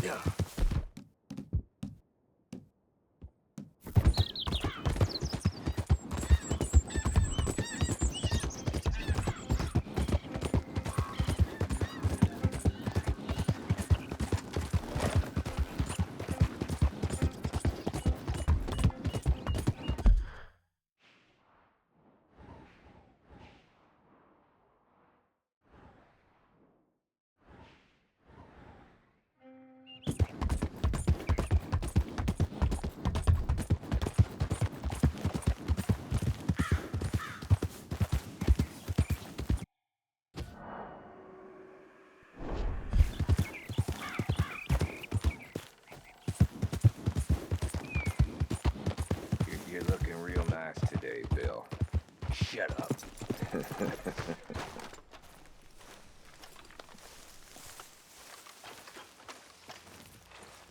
Yeah. You're looking real nice today, Bill. Shut up.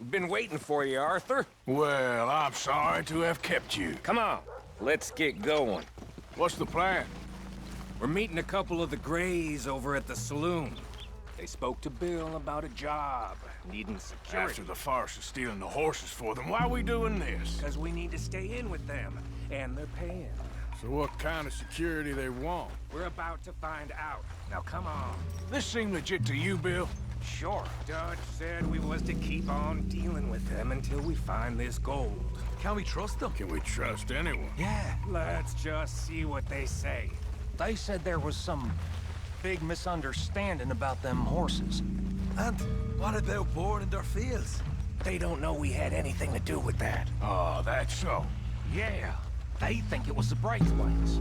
We've been waiting for you, Arthur. Well, I'm sorry to have kept you. Come on, let's get going. What's the plan? We're meeting a couple of the Greys over at the saloon. They spoke to Bill about a job, needing security. After the farce of stealing the horses for them, why are we doing this? Because we need to stay in with them, and they're paying. So what kind of security they want? We're about to find out. Now come on. This seem legit to you, Bill? Sure. Judge said we was to keep on dealing with them until we find this gold. Can we trust them? Can we trust anyone? Yeah. Let's just see what they say. They said there was some big misunderstanding about them horses. And what about boarding their fields? They don't know we had anything to do with that. Oh, that's so. Yeah, they think it was the Braithwaites.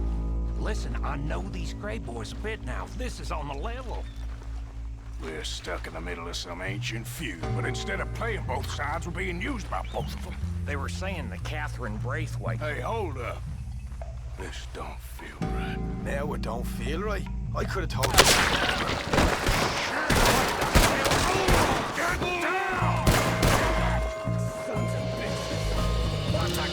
Listen, I know these Grey boys a bit now. This is on the level. We're stuck in the middle of some ancient feud, but instead of playing both sides, we're being used by both of them. They were saying that Catherine Braithwaite... Hey, hold up. This don't feel right. Now it don't feel right. I could have told you. Get down! Sons of bitches. What the...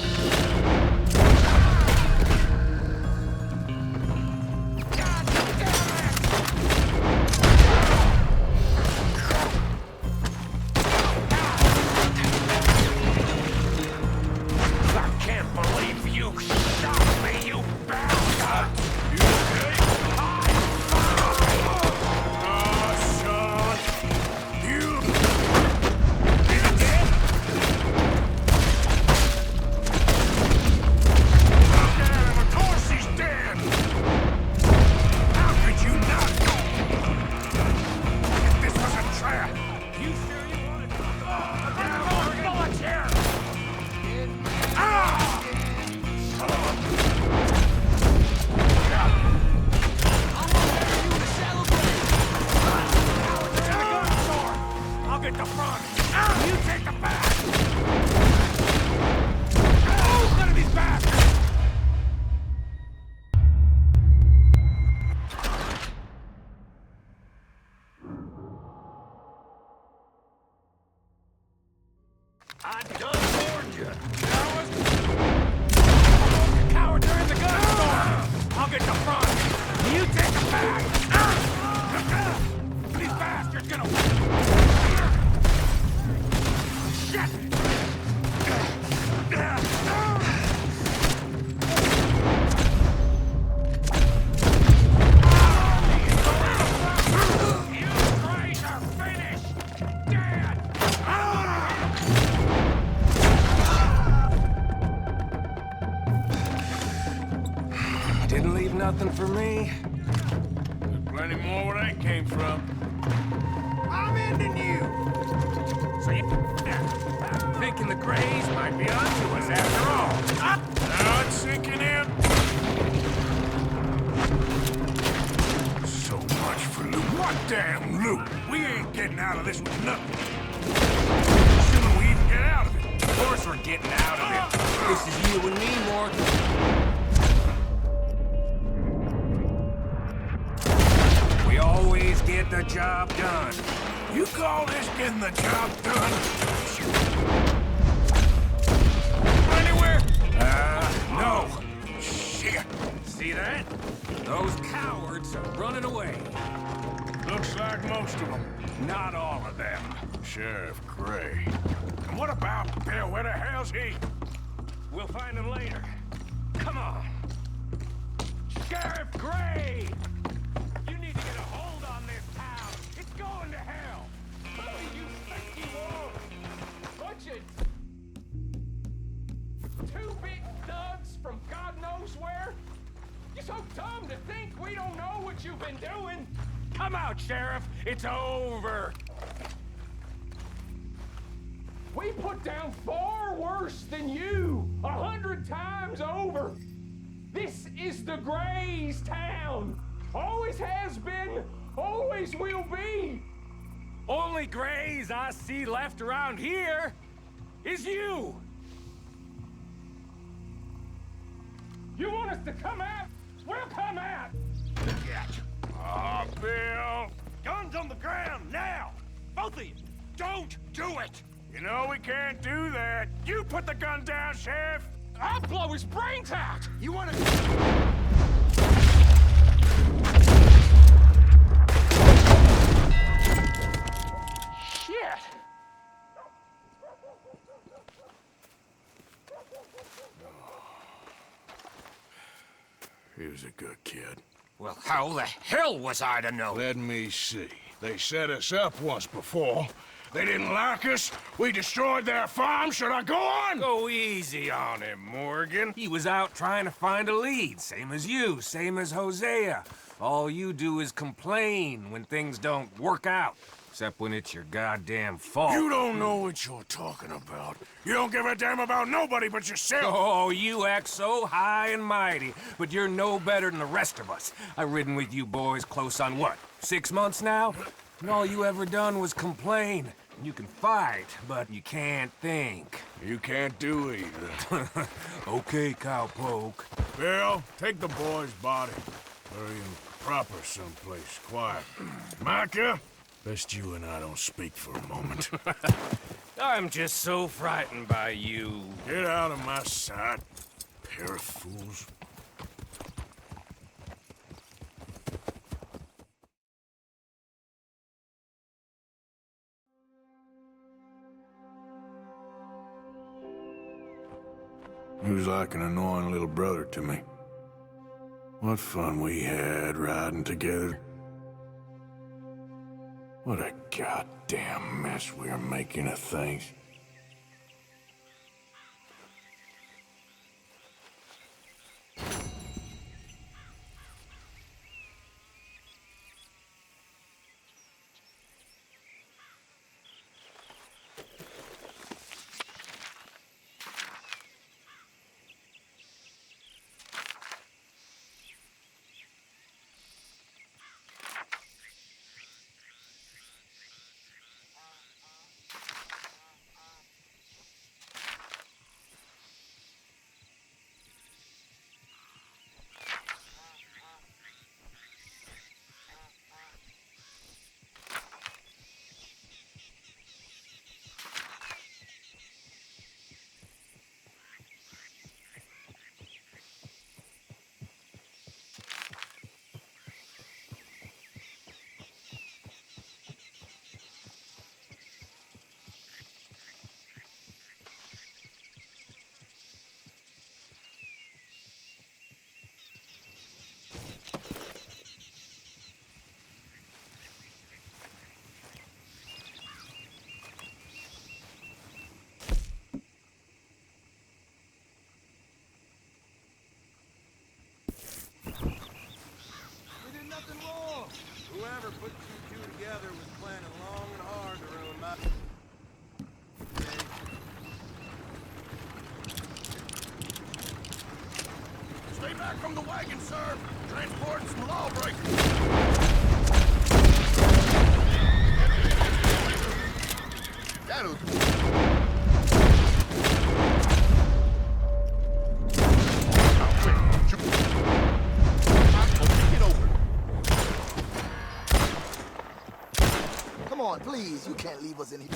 I done warned you, coward! Coward, they're in the gun store! I'll get the front! You take the back! These bastards gonna... Shit! Didn't leave nothing for me. There's plenty more where that came from. I'm ending you! So you... thinking the Greys might be onto us after all. Now it's sinking in. So much for loot. What damn loot? We ain't getting out of this with nothing. Assuming we even get out of it. Of course we're getting out of it. This is you and me, Morgan. We always get the job done. You call this getting the job done? Anywhere? No. Shit. See that? Those cowards are running away. Looks like most of them. Not all of them. Sheriff Gray. And what about Bill? Where the hell's he? We'll find him later. Come on. Sheriff Gray! You need to get a hold on this town. It's going to hell. Oh, you think you won't. Bunch of two-bit thugs from God knows where? You're so dumb to think we don't know what you've been doing. Come out, Sheriff. It's over. We put down far worse than you, 100 times over. This is the Grays' town. Always has been, always will be. Only Grays I see left around here is you. You want us to come out? We'll come out. Ah, Bill. Guns on the ground now. Both of you. Don't do it. You know we can't do that. You put the gun down, Sheriff. I'll blow his brains out. You wanna... Shit. He was a good kid. Well, how the hell was I to know? Let me see. They set us up once before. They didn't like us. We destroyed their farm. Should I go on? Go easy on him, Morgan. He was out trying to find a lead, same as you, same as Hosea. All you do is complain when things don't work out, except when it's your goddamn fault. You don't know what you're talking about. You don't give a damn about nobody but yourself. Oh, you act so high and mighty, but you're no better than the rest of us. I've ridden with you boys close on what, 6 months now? And all you ever done was complain. You can fight, but you can't think. You can't do either. Okay, cowpoke. Bill, take the boy's body. Bury him proper someplace, quiet. Micah, best you and I don't speak for a moment. I'm just so frightened by you. Get out of my sight, pair of fools. He was like an annoying little brother to me. What fun we had riding together. What a goddamn mess we are making of things. Whoever put you two together was planning long and hard to ruin my... Stay back from the wagon, sir! Transporting some lawbreakers! That'll do. Come on, please. You can't leave us in here.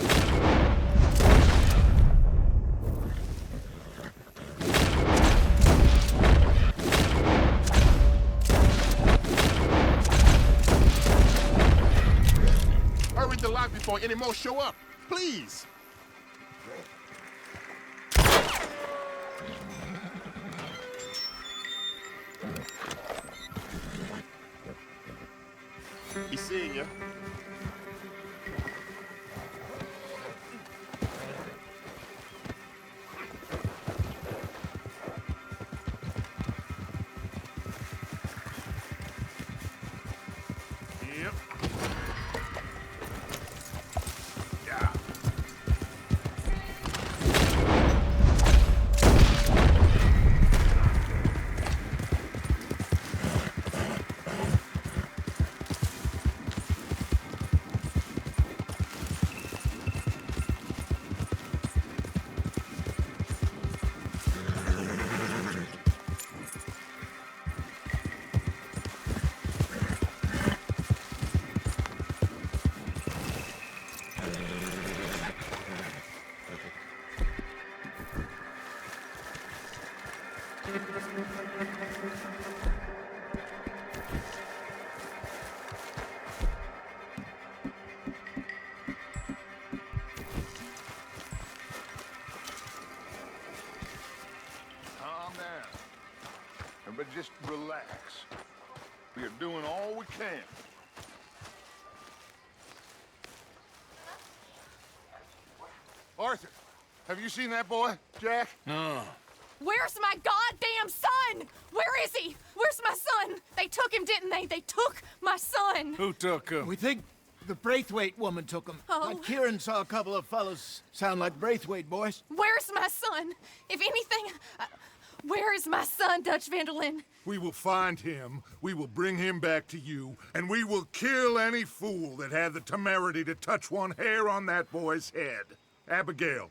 lives before any more show up. Please. He's seeing you. Yep. Yeah. Calm down. Everybody just relax. We are doing all we can. Arthur, have you seen that boy, Jack? No. Where's my goddamn son? Where is he? Where's my son? They took him, didn't they? They took my son. Who took him? We think the Braithwaite woman took him. Oh. But Kieran saw a couple of fellas sound like Braithwaite boys. Where's my son? If anything, where is my son, Dutch Vanderlyn? We will find him, we will bring him back to you, and we will kill any fool that had the temerity to touch one hair on that boy's head. Abigail,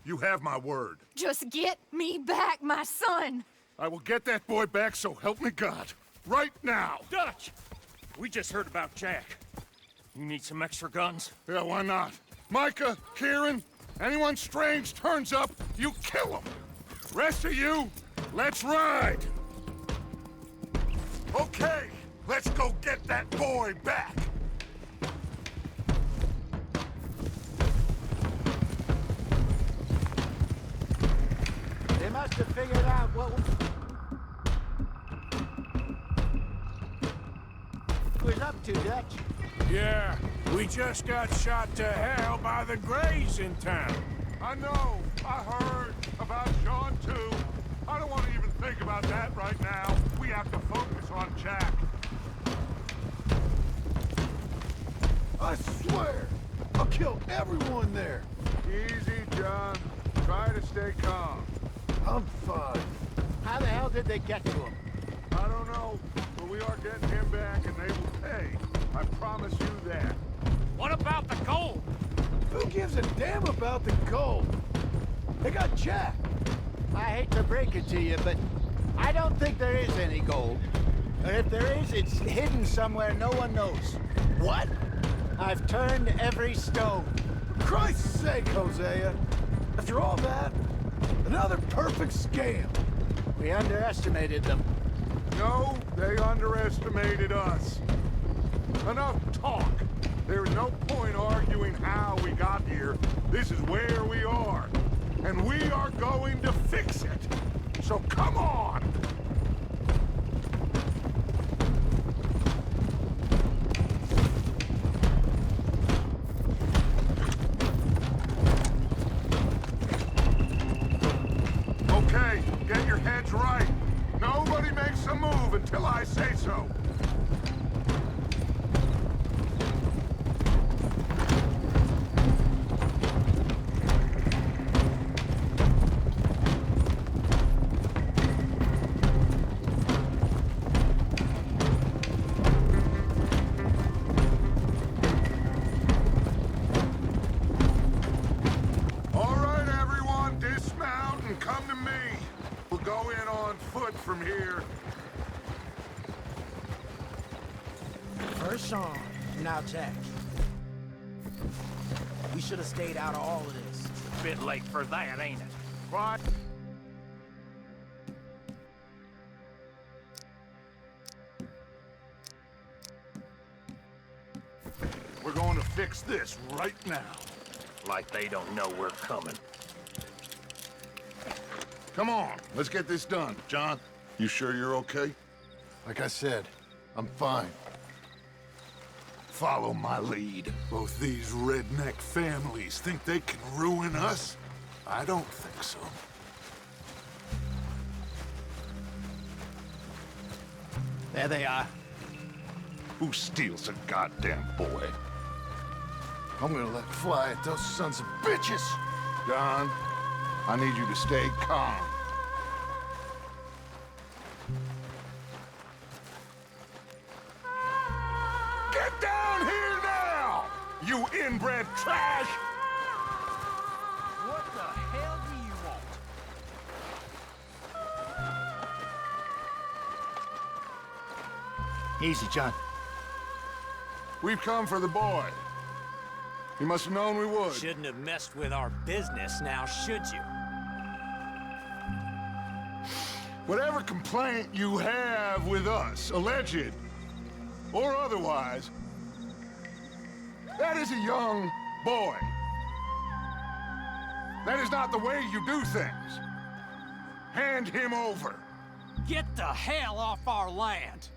you have my word. Just get me back, my son. I will get that boy back, so help me God. Right now. Dutch! We just heard about Jack. You need some extra guns? Yeah, why not? Micah, Kieran, anyone strange turns up, you kill him. Rest of you, let's ride. Okay, let's go get that boy back. They must have figured out what was up to, Dutch. Yeah, we just got shot to hell by the Greys in town. I know, I heard about John too. I don't want to even think about that right now. We have to focus on Jack. I swear, I'll kill everyone there. Easy, John. Try to stay calm. I'm fine. How the hell did they get to him? I don't know, but we are getting him back and they will pay. I promise you that. What about the gold? Who gives a damn about the gold? They got Jack. I hate to break it to you, but I don't think there is any gold. Or if there is, it's hidden somewhere no one knows. What? I've turned every stone. For Christ's sake, Hosea. After all that, another perfect scam. We underestimated them. No, they underestimated us. Enough talk. There is no point arguing how we got here. This is where we are. And we are going to fix it. So come on! Okay, get your heads right. Nobody makes a move until I say so. All right, everyone, dismount and come to me. We'll go in on foot from here. First Sean, now Jack. We should have stayed out of all of this. Bit late for that, ain't it? Right. We're going to fix this right now. Like they don't know we're coming. Come on, let's get this done. John, you sure you're okay? Like I said, I'm fine. Follow my lead. Both these redneck families think they can ruin us? I don't think so. There they are. Who steals a goddamn boy? I'm gonna let fly at those sons of bitches! John, I need you to stay calm. Get down here now, you inbred trash! What the hell do you want? Easy, John. We've come for the boy. You must have known we would. Shouldn't have messed with our business now, should you? Whatever complaint you have with us, alleged or otherwise, that is a young boy. That is not the way you do things. Hand him over. Get the hell off our land!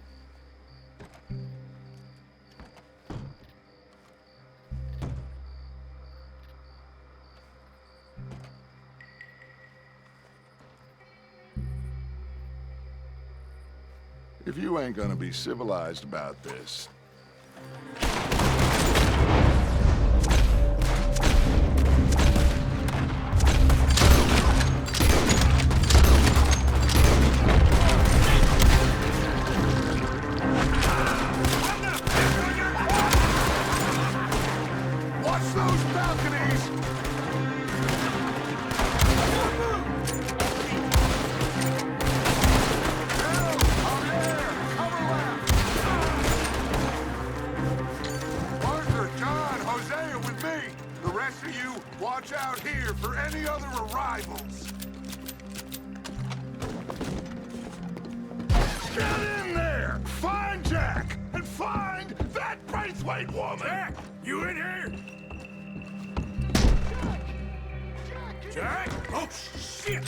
If you ain't gonna be civilized about this, watch those balconies! Watch out here for any other arrivals. Get in there! Find Jack! And find that Braithwaite woman! Jack! You in here? Jack! Oh, shit!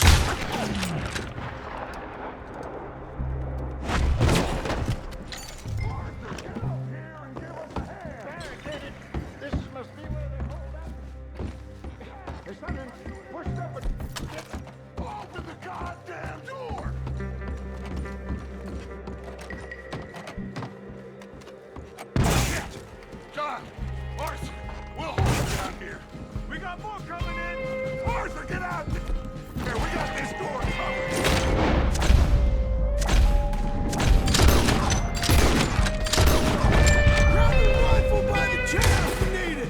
Open the goddamn door! Shit! John! Arthur! We'll hold him down here. We got more coming in! Arthur, get out! Here, we got this door covered! Grab the rifle by the chair if you need it!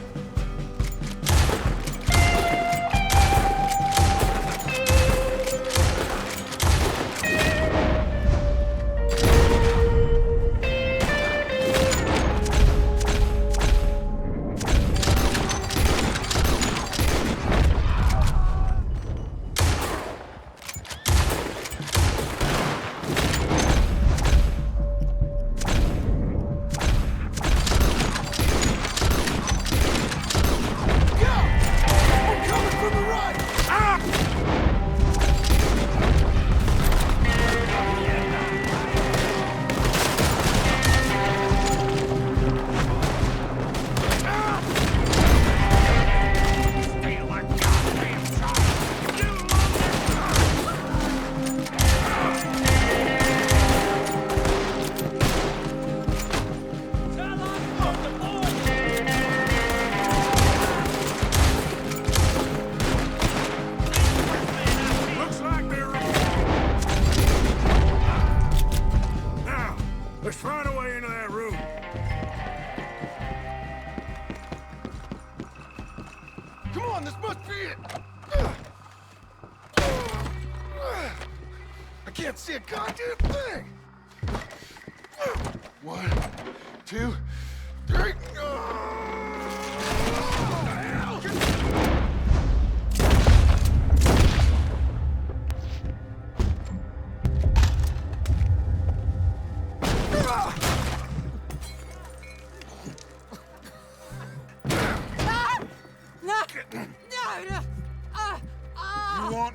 Let's find a way into that room. Come on, this must be it! I can't see a goddamn thing! 1, 2, 3... What the hell?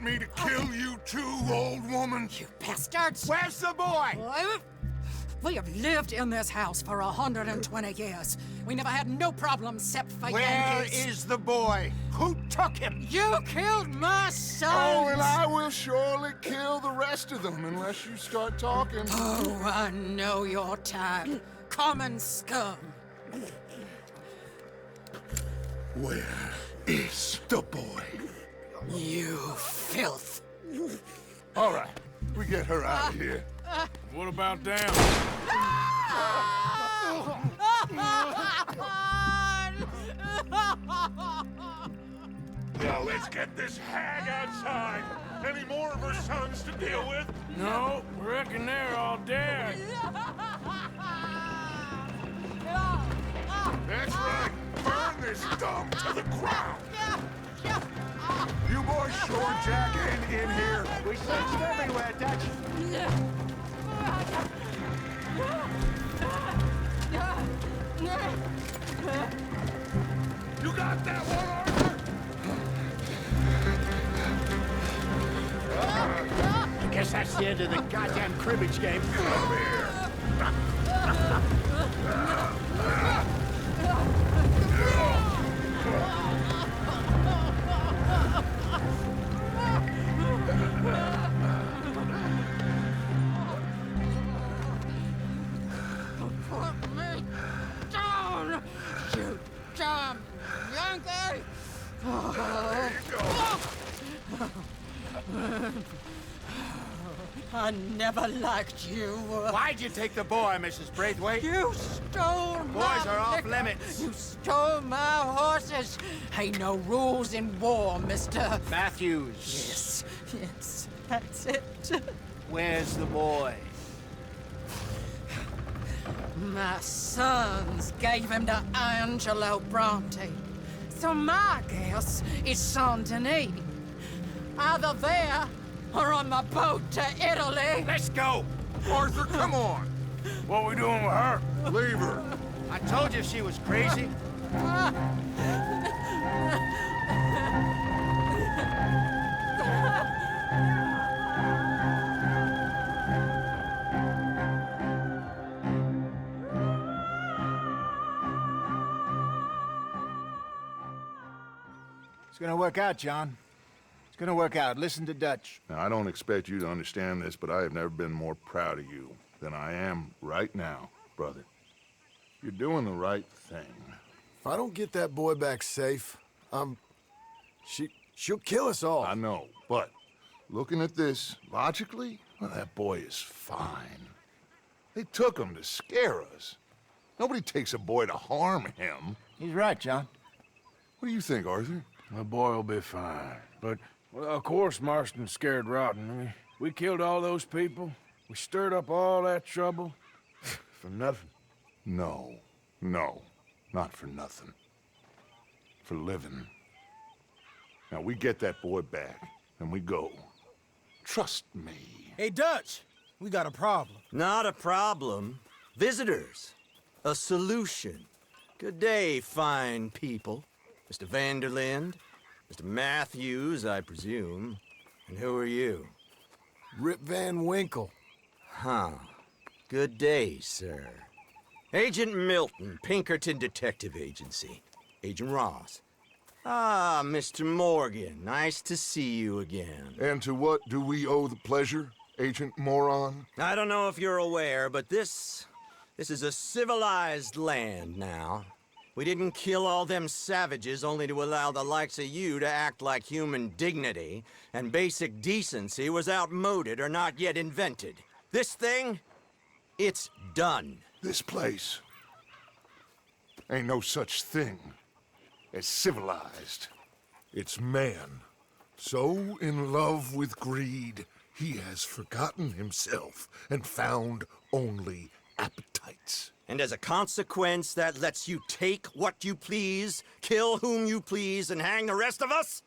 want me to kill you too, old woman? You bastards! Where's the boy? We have lived in this house for 120 years. We never had no problems except for Where Yankees. is the boy? Who took him? You killed my son! Oh, and I will surely kill the rest of them unless you start talking. Oh, I know your type. Common scum. Where is the boy? You filth. All right, we get her out of here. What about them? Now let's get this hag outside. Any more of her sons to deal with? No, reckon they're all dead. That's right. Burn this dump to the ground. You boys sure Jack ain't in here. We searched everywhere, Dutch. You got that one, Arthur? I guess that's the end of the goddamn cribbage game. Come here. Put me down, you dumb Yankee! There you go. I never liked you. Why'd you take the boy, Mrs. Braithwaite? You stole my Boys are off liquor. limits. You stole my horses. Ain't no rules in war, mister. Matthews. Yes, that's it. Where's the boy? My sons gave him to Angelo Bronte. So my guess is Saint Denis. Either there or on my boat to Italy. Let's go. Arthur, come on. What we doing with her? Leave her. I told you she was crazy. It's gonna work out, John. It's gonna work out. Listen to Dutch. Now, I don't expect you to understand this, but I have never been more proud of you than I am right now, brother. You're doing the right thing. If I don't get that boy back safe, she'll kill us all. I know, but looking at this logically, well, that boy is fine. They took him to scare us. Nobody takes a boy to harm him. He's right, John. What do you think, Arthur? The boy will be fine. But, well, of course Marston's scared rotten. I mean, we killed all those people. We stirred up all that trouble. For nothing. No, not for nothing. For living. Now, we get that boy back, and we go. Trust me. Hey, Dutch, we got a problem. Not a problem. Visitors. A solution. Good day, fine people. Mr. Vanderlind, Mr. Matthews, I presume. And who are you? Rip Van Winkle. Huh. Good day, sir. Agent Milton, Pinkerton Detective Agency. Agent Ross. Ah, Mr. Morgan, nice to see you again. And to what do we owe the pleasure, Agent Moron? I don't know if you're aware, but this is a civilized land now. We didn't kill all them savages only to allow the likes of you to act like human dignity, and basic decency was outmoded or not yet invented. This thing, it's done. This place ain't no such thing as civilized. It's man, so in love with greed, he has forgotten himself and found only appetites. And as a consequence, that lets you take what you please, kill whom you please, and hang the rest of us?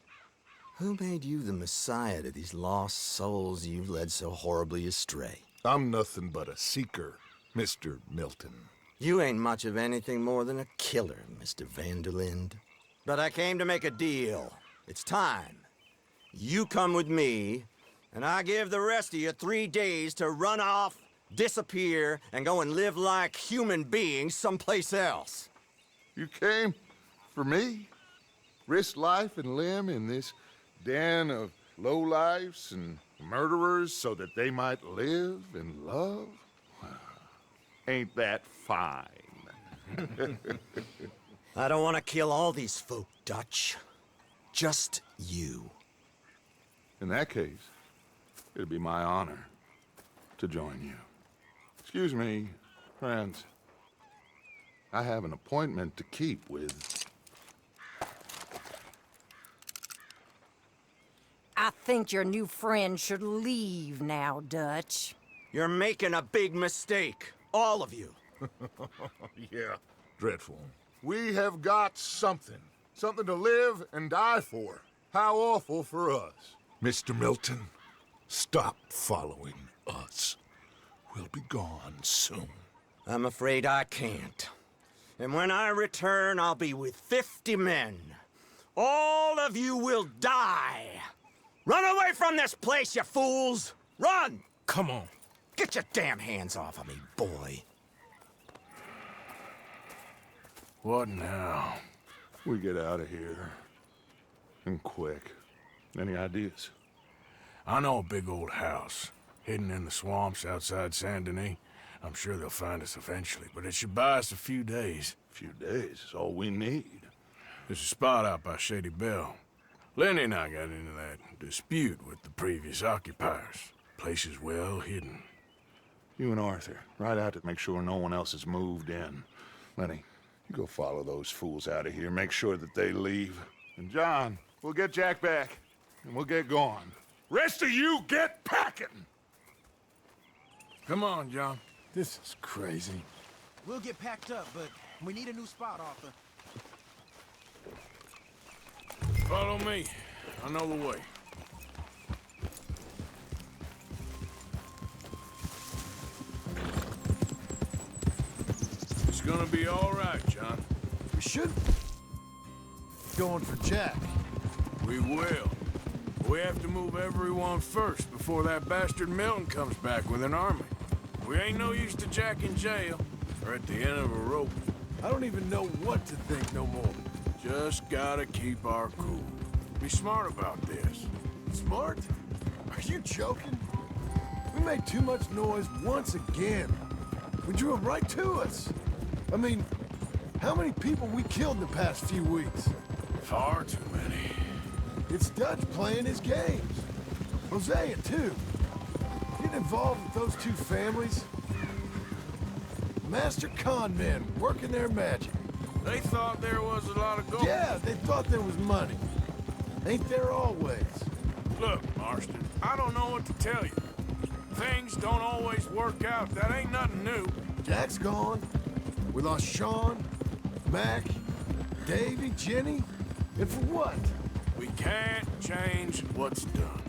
Who made you the messiah to these lost souls you've led so horribly astray? I'm nothing but a seeker, Mr. Milton. You ain't much of anything more than a killer, Mr. Vanderlind. But I came to make a deal. It's time. you come with me, and I give the rest of you 3 days to run off, disappear, and go and live like human beings someplace else. You came for me? Risk life and limb in this den of lowlifes and murderers so that they might live and love? Ain't that fine? I don't want to kill all these folk, Dutch. Just you. In that case, it'd be my honor to join you. Excuse me, friends. I have an appointment to keep with... I think your new friend should leave now, Dutch. You're making a big mistake. All of you. Yeah, dreadful. We have got something. Something to live and die for. How awful for us. Mr. Milton, stop following us. We'll be gone soon. I'm afraid I can't. And when I return, I'll be with 50 men. All of you will die. Run away from this place, you fools! Run! Come on. Get your damn hands off of me, boy. What now? We get out of here. And quick. Any ideas? I know a big old house, hidden in the swamps outside Saint Denis. I'm sure they'll find us eventually, but it should buy us a few days. A few days is all we need. There's a spot out by Shady Bell. Lenny and I got into that dispute with the previous occupiers. Place is well hidden. You and Arthur, ride out to make sure no one else has moved in. Lenny, you go follow those fools out of here, make sure that they leave. And John, we'll get Jack back, and we'll get going. Rest of you, get packing! Come on, John. This is crazy. We'll get packed up, but we need a new spot, Arthur. Follow me. I know the way. It's gonna be all right, John. We should... going for Jack. We will. We have to move everyone first before that bastard Milton comes back with an army. We ain't no use to Jack in jail or at the end of a rope. I don't even know what to think no more. Just gotta keep our cool. Be smart about this. Smart? Are you joking? We made too much noise once again. We drew them right to us. I mean, how many people we killed in the past few weeks? Far too many. It's Dutch playing his games. Hosea, too. Getting involved with those two families. Master con men working their magic. They thought there was a lot of gold. Yeah, they thought there was money. Ain't there always? Look, Marston, I don't know what to tell you. Things don't always work out. That ain't nothing new. Jack's gone. We lost Sean, Mac, Davy, Jenny. And for what? We can't change what's done.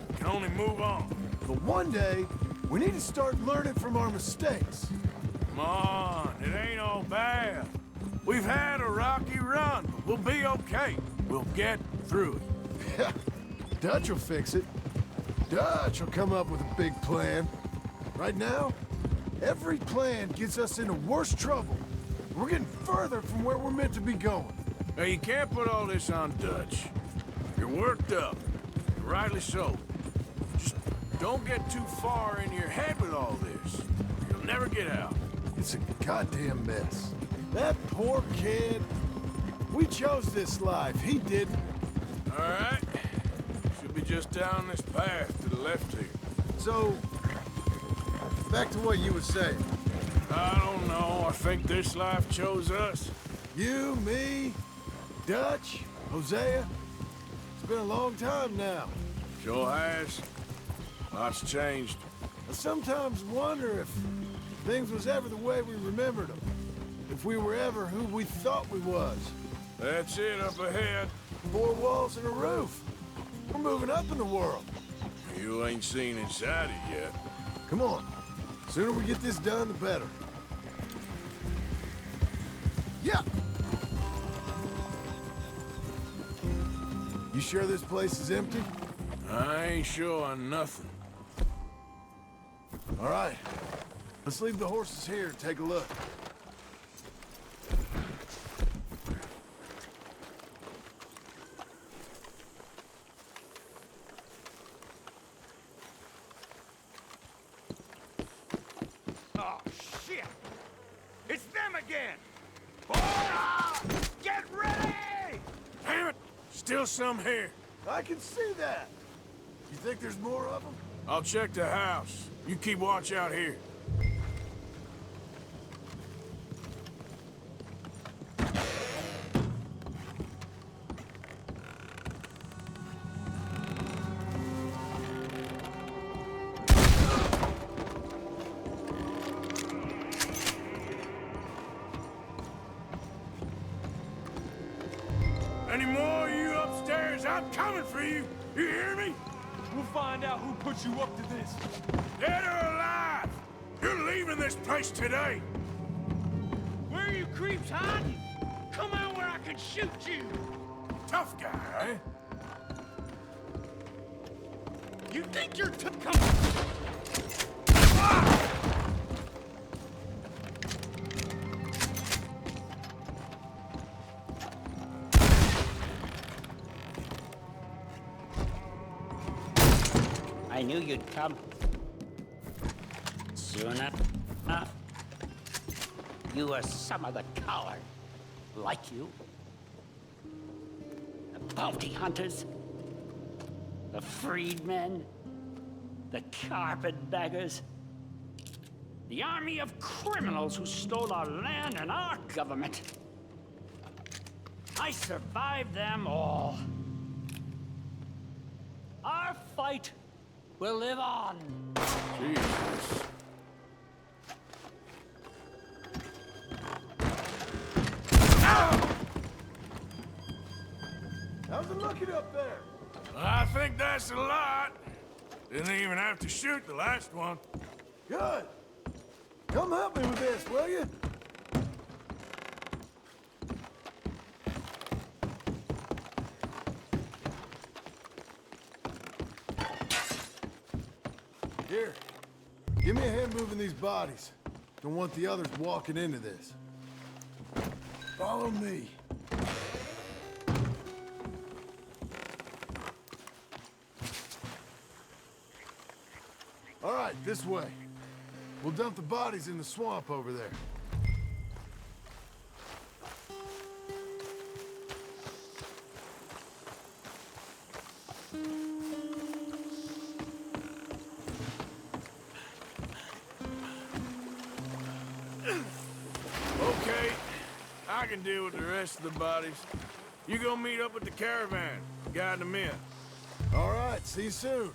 We can only move on. But one day, we need to start learning from our mistakes. Come on, it ain't all bad. We've had a rocky run, but we'll be okay. We'll get through it. Dutch will fix it. Dutch will come up with a big plan. Right now, every plan gets us into worse trouble. We're getting further from where we're meant to be going. Now, you can't put all this on Dutch. You're worked up, rightly so. Just don't get too far in your head with all this. You'll never get out. It's a goddamn mess. That poor kid. We chose this life. He didn't. All right. Should be just down this path to the left here. So, back to what you were saying. I don't know. I think this life chose us. You, me, Dutch, Hosea. It's been a long time now. Sure has. Lots changed. I sometimes wonder if things was ever the way we remembered them. If we were ever who we thought we was. That's it up ahead. 4 walls and a roof. We're moving up in the world. You ain't seen inside it yet. Come on. The sooner we get this done, the better. Yeah. You You sure this place is empty? I ain't sure on nothing. All right. Let's leave the horses here and take a look. Oh, shit! It's them again! Boys! Get ready! Damn it! Still some here. I can see that. You think there's more of them? I'll check the house. You keep watch out here. Any more of you upstairs? I'm coming for you. You hear me? We'll find out who put you up to this. Dead or alive! You're leaving this place today! Where are you creeps hiding? Come out where I can shoot you! Tough guy, eh? You think you're Come on! I knew you'd come. Soon enough. You are some of the coward. Like you. The bounty hunters. The freedmen. The carpetbaggers. The army of criminals who stole our land and our government. I survived them all. Our fight will live on. Jesus. How's it looking up there? I think that's a lot. Didn't even have to shoot the last one. Good. Come help me with this, will you? Here. Give me a hand moving these bodies. Don't want the others walking into this. Follow me. All right, this way. We'll dump the bodies in the swamp over there. Okay, I can deal with the rest of the bodies. You go meet up with the caravan, guide them in. All right, see you soon.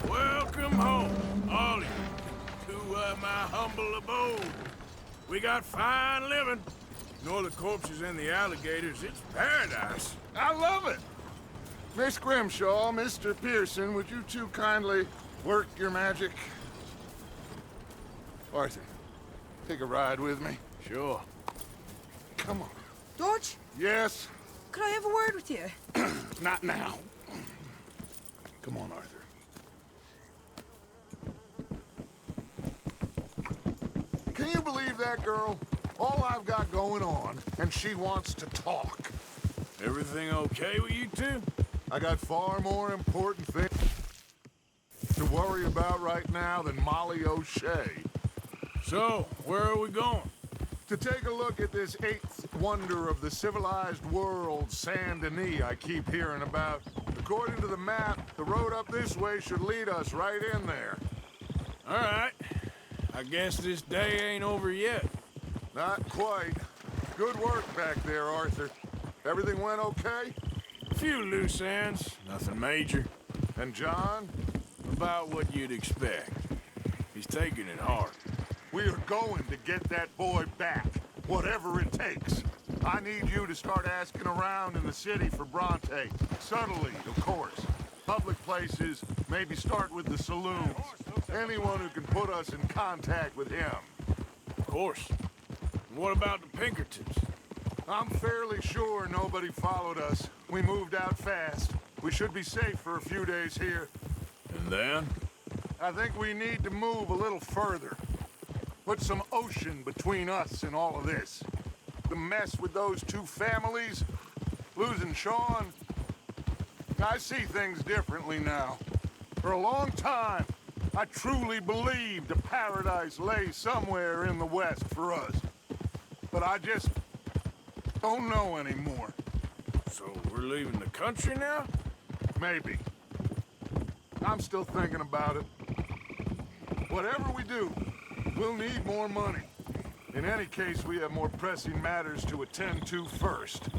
Welcome home, all of you, to my humble abode. We got fine living. Ignore the corpses and the alligators. It's paradise. I love it! Miss Grimshaw, Mr. Pearson, would you two kindly work your magic? Arthur, take a ride with me. Sure. Come on. Dodge? Yes? Could I have a word with you? Not now. Come on, Arthur. Can you believe that girl? All I've got going on, and she wants to talk. Everything okay with you two? I got far more important things to worry about right now than Molly O'Shea. So, where are we going? To take a look at this eighth wonder of the civilized world, Saint Denis, I keep hearing about. According to the map, the road up this way should lead us right in there. All right. I guess this day ain't over yet. Not quite. Good work back there, Arthur. Everything went okay? A few loose ends, nothing major. And John? About what you'd expect. He's taking it hard. We are going to get that boy back, whatever it takes. I need you to start asking around in the city for Bronte. Subtly, of course. Public places, maybe start with the saloons. Anyone who can put us in contact with him. Of course. And what about the Pinkertons? I'm fairly sure nobody followed us. We moved out fast. We should be safe for a few days here. And then? I think we need to move a little further. Put some ocean between us and all of this. The mess with those two families, losing Sean. I see things differently now. For a long time, I truly believed a paradise lay somewhere in the West for us. But I just don't know anymore. So we're leaving the country now? Maybe. I'm still thinking about it. Whatever we do, we'll need more money. In any case, we have more pressing matters to attend to first.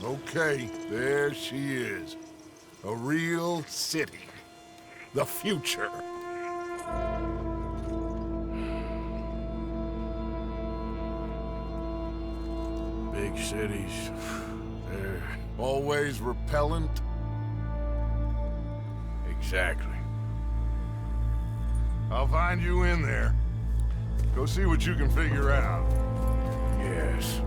Okay, there she is. A real city. The future. Big cities. They're always repellent. Exactly. I'll find you in there. Go see what you can figure out. Yes.